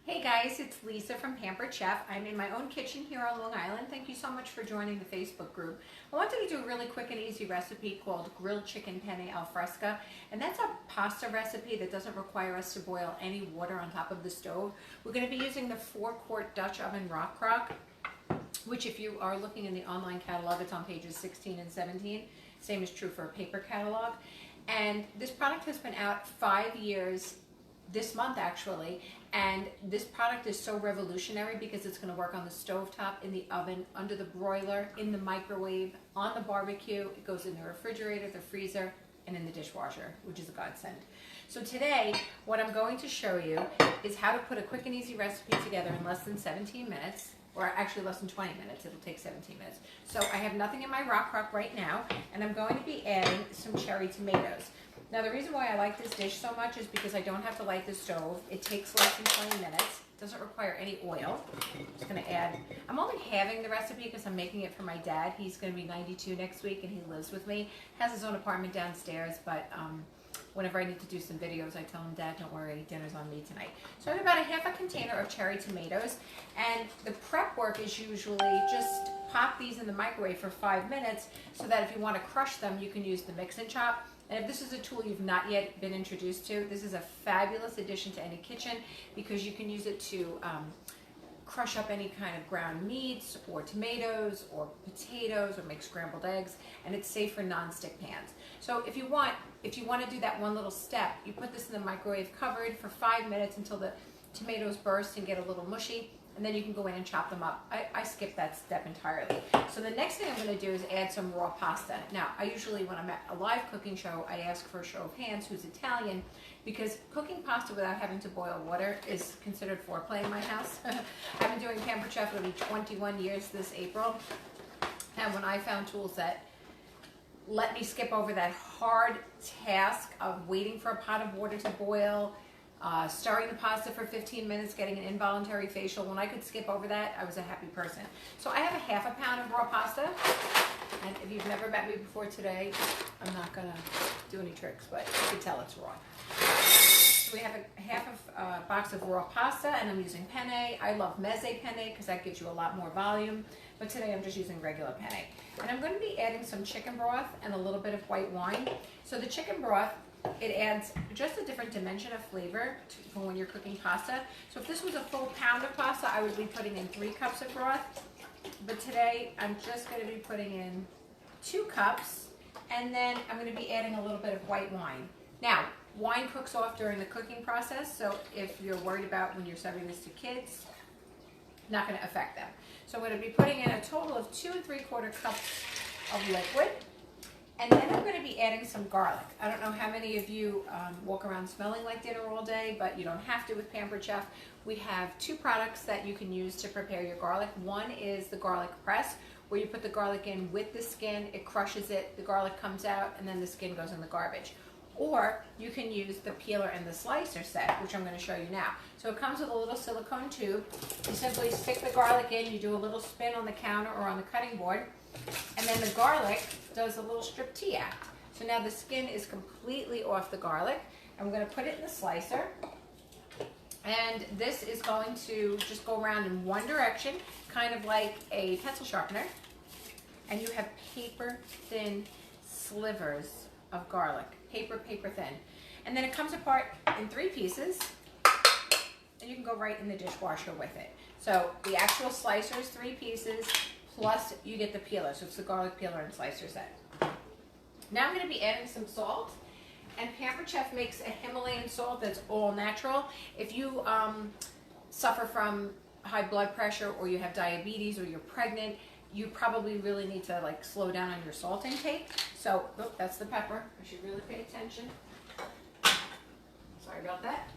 Hey guys, it's Lisa from Pampered Chef. I'm in my own kitchen here on Long Island. Thank you so much for joining the Facebook group. I wanted to do a really quick and easy recipe called grilled chicken penne al fresca, and that's a pasta recipe that doesn't require us to boil any water on top of the stove. We're going to be using the 4-quart Dutch oven Rockcrok, which if you are looking in the online catalog, it's on pages 16 and 17. Same is true for a paper catalog. And this product has been out 5 years this month actually, and this product is so revolutionary because it's going to work on the stovetop, in the oven, under the broiler, in the microwave, on the barbecue. It goes in the refrigerator, the freezer, and in the dishwasher, which is a godsend. So today, what I'm going to show you is how to put a quick and easy recipe together in less than 17 minutes, or actually less than 20 minutes. It'll take 17 minutes. So I have nothing in my Rockcrok right now, and I'm going to be adding some cherry tomatoes. Now the reason why I like this dish so much is because I don't have to light the stove. It takes less than 20 minutes. It doesn't require any oil. I'm just going to add, I'm only halving the recipe because I'm making it for my dad. He's going to be 92 next week and he lives with me. Has his own apartment downstairs, but whenever I need to do some videos, I tell him, Dad, don't worry, dinner's on me tonight. So I have about a half a container of cherry tomatoes, and the prep work is usually just pop these in the microwave for 5 minutes so that if you want to crush them, you can use the mix and chop. And if this is a tool you've not yet been introduced to, this is a fabulous addition to any kitchen because you can use it to crush up any kind of ground meats or tomatoes or potatoes or make scrambled eggs, and it's safe for non-stick pans. So if you want to do that one little step, you put this in the microwave covered for 5 minutes until the tomatoes burst and get a little mushy, and then you can go in and chop them up. I skip that step entirely. So the next thing I'm going to do is add some raw pasta. Now, I usually, when I'm at a live cooking show, I ask for a show of hands who's Italian, because cooking pasta without having to boil water is considered foreplay in my house. I've been doing Pampered Chef for 21 years this April, and when I found tools that let me skip over that hard task of waiting for a pot of water to boil, stirring the pasta for 15 minutes, getting an involuntary facial. When I could skip over that, I was a happy person. So I have a half a pound of raw pasta, and if you've never met me before today, I'm not gonna do any tricks, but you can tell it's raw. So we have a half of a box of raw pasta, and I'm using penne. I love mezze penne because that gives you a lot more volume, but today I'm just using regular penne. And I'm going to be adding some chicken broth and a little bit of white wine. So the chicken broth, it adds just a different dimension of flavor for when you're cooking pasta. So if this was a full pound of pasta, I would be putting in 3 cups of broth. But today, I'm just going to be putting in 2 cups, and then I'm going to be adding a little bit of white wine. Now, wine cooks off during the cooking process, so if you're worried about when you're serving this to kids, not going to affect them. So I'm going to be putting in a total of 2 3/4 cups of liquid. And then I'm going to be adding some garlic. I don't know how many of you walk around smelling like dinner all day, but you don't have to with Pampered Chef. We have 2 products that you can use to prepare your garlic. One is the garlic press, where you put the garlic in with the skin, it crushes it, the garlic comes out, and then the skin goes in the garbage. Or you can use the peeler and the slicer set, which I'm going to show you now. So it comes with a little silicone tube. You simply stick the garlic in, you do a little spin on the counter or on the cutting board, and then the garlic does a little strip-tea act. So now the skin is completely off the garlic. I'm going to put it in the slicer. And this is going to just go around in one direction, kind of like a pencil sharpener. And you have paper-thin slivers of garlic. Paper thin. And then it comes apart in 3 pieces. And you can go right in the dishwasher with it. So the actual slicer is 3 pieces. Plus you get the peeler, so it's the garlic peeler and slicer set. Now I'm going to be adding some salt, and Pampered Chef makes a Himalayan salt that's all natural. If you suffer from high blood pressure, or you have diabetes, or you're pregnant, you probably really need to like slow down on your salt intake. So, oh, that's the pepper. I should really pay attention. Sorry about that.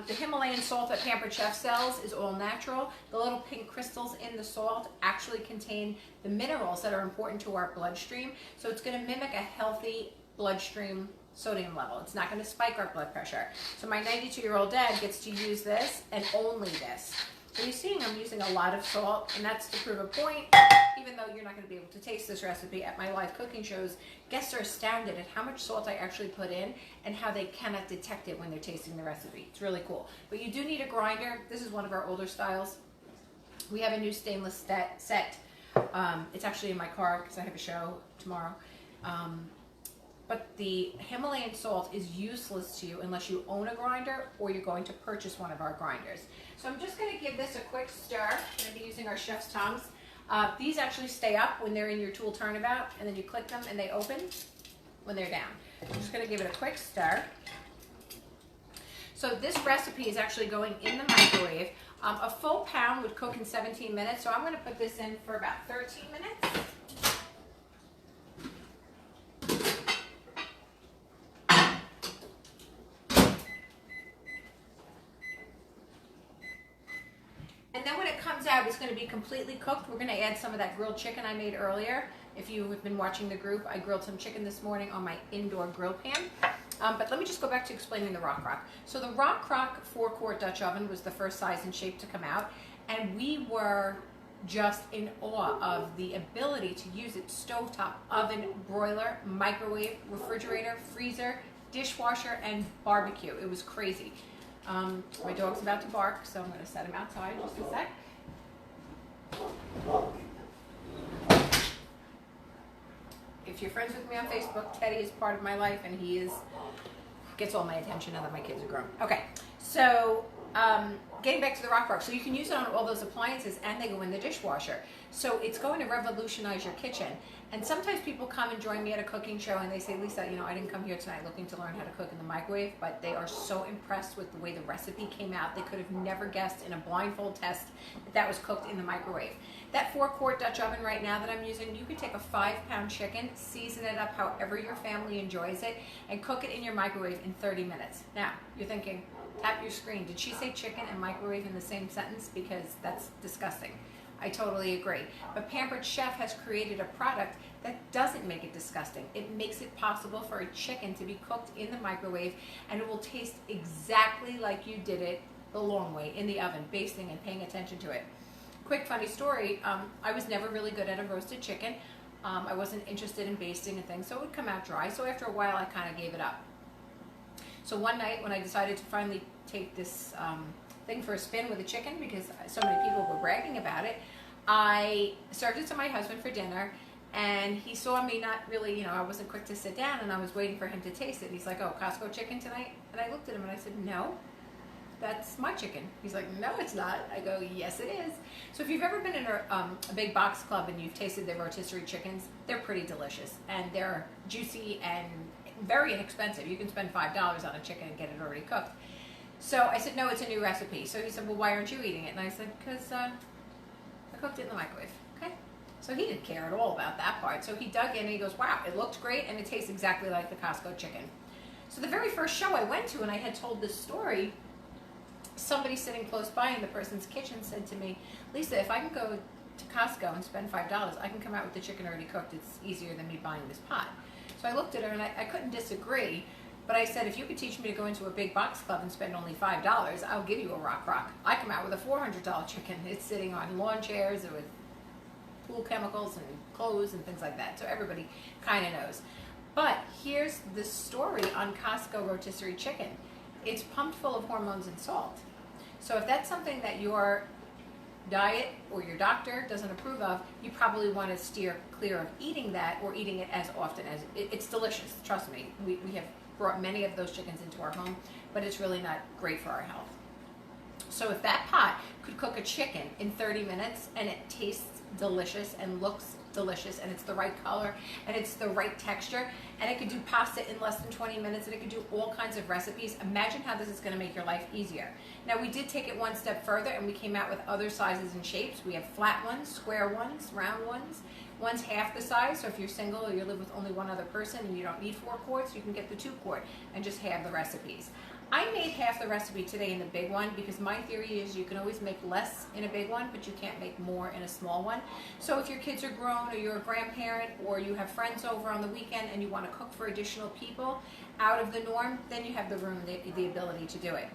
The Himalayan salt that Pampered Chef sells is all natural. The little pink crystals in the salt actually contain the minerals that are important to our bloodstream. So it's going to mimic a healthy bloodstream sodium level. It's not going to spike our blood pressure. So my 92-year-old dad gets to use this and only this. So you're seeing I'm using a lot of salt, and that's to prove a point. Even though you're not going to be able to taste this recipe at my live cooking shows, guests are astounded at how much salt I actually put in and how they cannot detect it when they're tasting the recipe. It's really cool. But you do need a grinder. This is one of our older styles. We have a new stainless set. It's actually in my car because I have a show tomorrow. But the Himalayan salt is useless to you unless you own a grinder or you're going to purchase one of our grinders. So I'm just going to give this a quick stir. I'm going to be using our chef's tongs. These actually stay up when they're in your tool turnabout, and then you click them and they open when they're down. I'm just going to give it a quick stir. So this recipe is actually going in the microwave. A full pound would cook in 17 minutes, so I'm going to put this in for about 13 minutes. And then when it comes out, it's going to be completely cooked. We're going to add some of that grilled chicken I made earlier. If you have been watching the group, I grilled some chicken this morning on my indoor grill pan. But let me just go back to explaining the Rockcrok. So the Rockcrok 4-quart Dutch oven was the first size and shape to come out. And we were just in awe of the ability to use it stovetop, oven, broiler, microwave, refrigerator, freezer, dishwasher, and barbecue. It was crazy. My dog's about to bark, so I'm going to set him outside just a sec. If you're friends with me on Facebook, Teddy is part of my life, and he gets all my attention now that my kids are grown. Okay, so getting back to the Rockcrok, so you can use it on all those appliances, and they go in the dishwasher. So it's going to revolutionize your kitchen. And sometimes people come and join me at a cooking show and they say, Lisa, you know, I didn't come here tonight looking to learn how to cook in the microwave, but they are so impressed with the way the recipe came out. They could have never guessed in a blindfold test that was cooked in the microwave. That 4-quart Dutch oven right now that I'm using, you could take a 5-pound chicken, season it up however your family enjoys it, and cook it in your microwave in 30 minutes. Now, you're thinking, tap your screen, did she say chicken and microwave in the same sentence? Because that's disgusting. I totally agree. But Pampered Chef has created a product that doesn't make it disgusting. It makes it possible for a chicken to be cooked in the microwave, and it will taste exactly like you did it the long way in the oven, basting and paying attention to it. Quick funny story, I was never really good at a roasted chicken. I wasn't interested in basting and things, so it would come out dry. So after a while, I kind of gave it up. So one night when I decided to finally take this thing for a spin with the chicken, because so many people were bragging about it, I served it to my husband for dinner, and he saw me not really, you know, I wasn't quick to sit down, and I was waiting for him to taste it. And he's like, oh, Costco chicken tonight? And I looked at him and I said, no, that's my chicken. He's like, no, it's not. I go, yes, it is. So if you've ever been in a big box club and you've tasted their rotisserie chickens, they're pretty delicious, and they're juicy and very inexpensive. You can spend $5 on a chicken and get it already cooked. So I said, no, it's a new recipe. So he said, well, why aren't you eating it? And I said, because I cooked it in the microwave. Okay. So he didn't care at all about that part. So he dug in and he goes, wow, it looked great and it tastes exactly like the Costco chicken. So the very first show I went to and I had told this story, somebody sitting close by in the person's kitchen said to me, Lisa, if I can go to Costco and spend $5, I can come out with the chicken already cooked. It's easier than me buying this pot. So I looked at her and I couldn't disagree. But I said, if you could teach me to go into a big box club and spend only $5, I'll give you a Rockcrok. I come out with a $400 chicken. It's sitting on lawn chairs with pool chemicals and clothes and things like that. So everybody kind of knows. But here's the story on Costco rotisserie chicken. It's pumped full of hormones and salt. So if that's something that your diet or your doctor doesn't approve of, you probably want to steer clear of eating that or eating it as often as it's delicious. Trust me. We have brought many of those chickens into our home, but it's really not great for our health. So if that pot could cook a chicken in 30 minutes and it tastes delicious and looks delicious and it's the right color and it's the right texture and it could do pasta in less than 20 minutes and it could do all kinds of recipes, imagine how this is going to make your life easier. Now we did take it one step further and we came out with other sizes and shapes. We have flat ones, square ones, round ones. One's half the size, so if you're single or you live with only one other person and you don't need 4 quarts, you can get the 2-quart and just halve the recipes. I made half the recipe today in the big one because my theory is you can always make less in a big one, but you can't make more in a small one. So if your kids are grown or you're a grandparent or you have friends over on the weekend and you want to cook for additional people out of the norm, then you have the room, the ability to do it.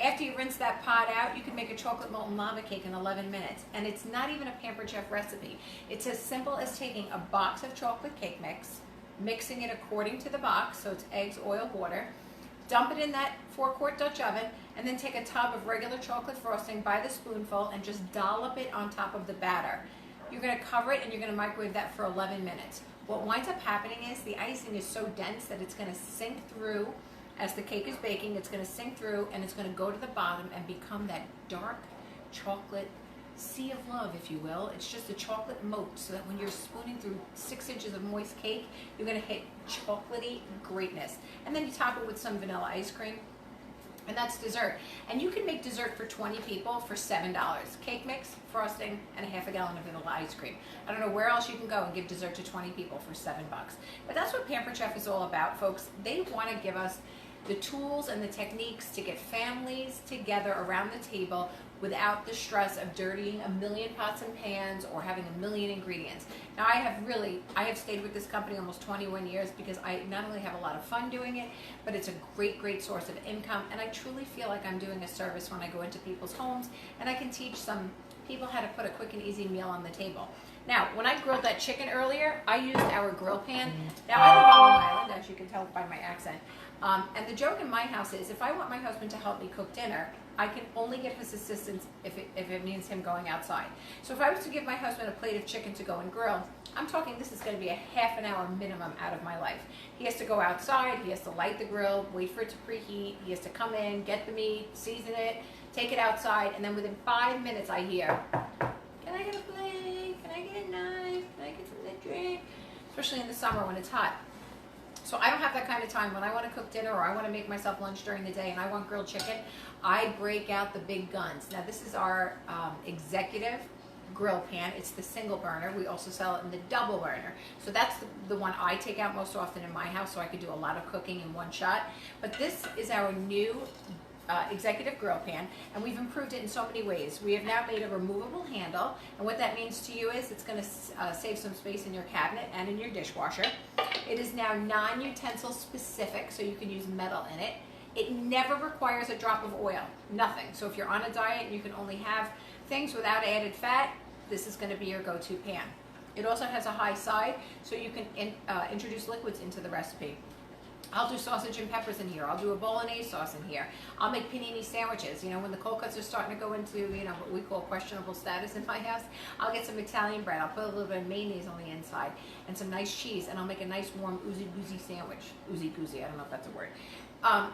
After you rinse that pot out, you can make a chocolate molten lava cake in 11 minutes. And it's not even a Pampered Chef recipe. It's as simple as taking a box of chocolate cake mix, mixing it according to the box, so it's eggs, oil, water, dump it in that 4-quart Dutch oven, and then take a tub of regular chocolate frosting by the spoonful and just dollop it on top of the batter. You're going to cover it and you're going to microwave that for 11 minutes. What winds up happening is the icing is so dense that it's going to sink through as the cake is baking. It's going to sink through and it's going to go to the bottom and become that dark chocolate sea of love, if you will. It's just a chocolate moat, so that when you're spooning through 6 inches of moist cake, you're going to hit chocolatey greatness. And then you top it with some vanilla ice cream. And that's dessert. And you can make dessert for 20 people for $7. Cake mix, frosting, and a half a gallon of vanilla ice cream. I don't know where else you can go and give dessert to 20 people for $7. But that's what Pampered Chef is all about, folks. They want to give us the tools and the techniques to get families together around the table without the stress of dirtying a million pots and pans or having a million ingredients. Now I have stayed with this company almost 21 years because I not only have a lot of fun doing it, but it's a great source of income, and I truly feel like I'm doing a service when I go into people's homes and I can teach some people how to put a quick and easy meal on the table. Now, when I grilled that chicken earlier, I used our grill pan. Now, I live on Long Island, as you can tell by my accent. And the joke in my house is, if I want my husband to help me cook dinner, I can only get his assistance if it means him going outside. So if I was to give my husband a plate of chicken to go and grill, I'm talking this is going to be a half an hour minimum out of my life. He has to go outside, he has to light the grill, wait for it to preheat, he has to come in, get the meat, season it, take it outside, and then within 5 minutes I hear, can I get a plate? Can I get a knife? Can I get something to drink? Especially in the summer when it's hot. So I don't have that kind of time. When I want to cook dinner or I want to make myself lunch during the day and I want grilled chicken, I break out the big guns. Now this is our executive grill pan. It's the single burner. We also sell it in the double burner. So that's the one I take out most often in my house, so I could do a lot of cooking in one shot. But this is our new executive grill pan, and we've improved it in so many ways. We have now made a removable handle, and what that means to you is it's going to save some space in your cabinet and in your dishwasher. It is now non-utensil specific, so you can use metal in it. It never requires a drop of oil, nothing. So if you're on a diet and you can only have things without added fat, this is going to be your go-to pan. It also has a high side, so you can introduce liquids into the recipe. I'll do sausage and peppers in here. I'll do a bolognese sauce in here. I'll make panini sandwiches. You know, when the cold cuts are starting to go into, you know, what we call questionable status in my house, I'll get some Italian bread. I'll put a little bit of mayonnaise on the inside and some nice cheese, and I'll make a nice warm oozy-goozy sandwich. Oozy-goozy, I don't know if that's a word.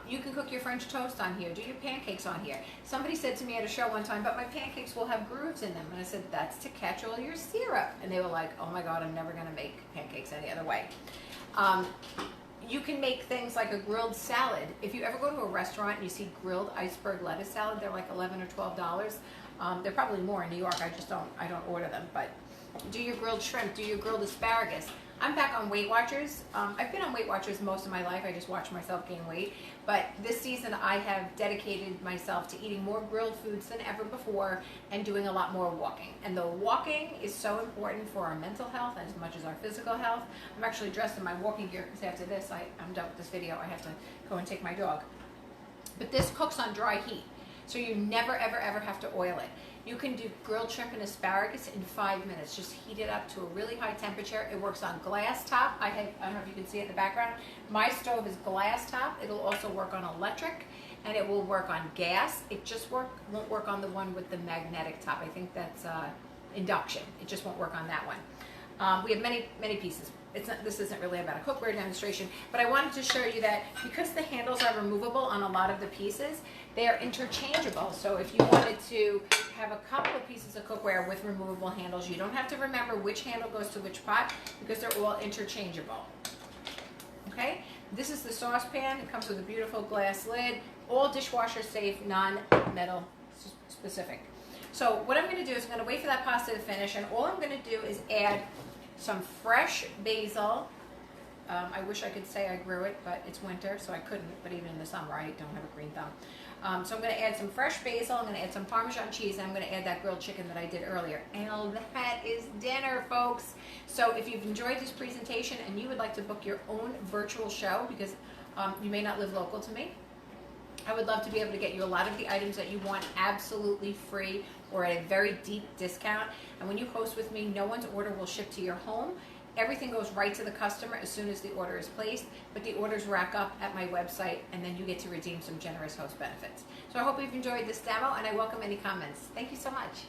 You can cook your French toast on here. Do your pancakes on here. Somebody said to me at a show one time, but my pancakes will have grooves in them. And I said, that's to catch all your syrup. And they were like, oh my God, I'm never going to make pancakes any other way. You can make things like a grilled salad. If you ever go to a restaurant and you see grilled iceberg lettuce salad, they're like $11 or $12. They're probably more in New York. I don't order them. But do your grilled shrimp. Do your grilled asparagus. I'm back on Weight Watchers. I've been on Weight Watchers most of my life. I just watch myself gain weight. But this season I have dedicated myself to eating more grilled foods than ever before and doing a lot more walking. And the walking is so important for our mental health as much as our physical health. I'm actually dressed in my walking gear because after this, I'm done with this video. I have to go and take my dog. But this cooks on dry heat. So you never, ever, ever have to oil it. You can do grilled shrimp and asparagus in 5 minutes. Just heat it up to a really high temperature. It works on glass top. I don't know if you can see it in the background. My stove is glass top. It'll also work on electric, and it will work on gas. It just won't work on the one with the magnetic top. I think that's induction. It just won't work on that one. We have many pieces. This isn't really about a cookware demonstration, but I wanted to show you that because the handles are removable on a lot of the pieces, they are interchangeable. So if you wanted to have a couple of pieces of cookware with removable handles, you don't have to remember which handle goes to which pot because they're all interchangeable. Okay, this is the saucepan. It comes with a beautiful glass lid, all dishwasher safe, non-metal specific. So what I'm going to do is I'm going to wait for that pasta to finish, and all I'm going to do is add some fresh basil. I wish I could say I grew it, but it's winter, so I couldn't. But even in the summer, I don't have a green thumb. So I'm going to add some fresh basil. I'm going to add some Parmesan cheese, and I'm going to add that grilled chicken that I did earlier. And that is dinner, folks. So if you've enjoyed this presentation and you would like to book your own virtual show, because you may not live local to me, I would love to be able to get you a lot of the items that you want absolutely free or at a very deep discount. And when you host with me, no one's order will ship to your home. Everything goes right to the customer as soon as the order is placed, but the orders rack up at my website, and then you get to redeem some generous host benefits. So I hope you've enjoyed this demo, and I welcome any comments. Thank you so much.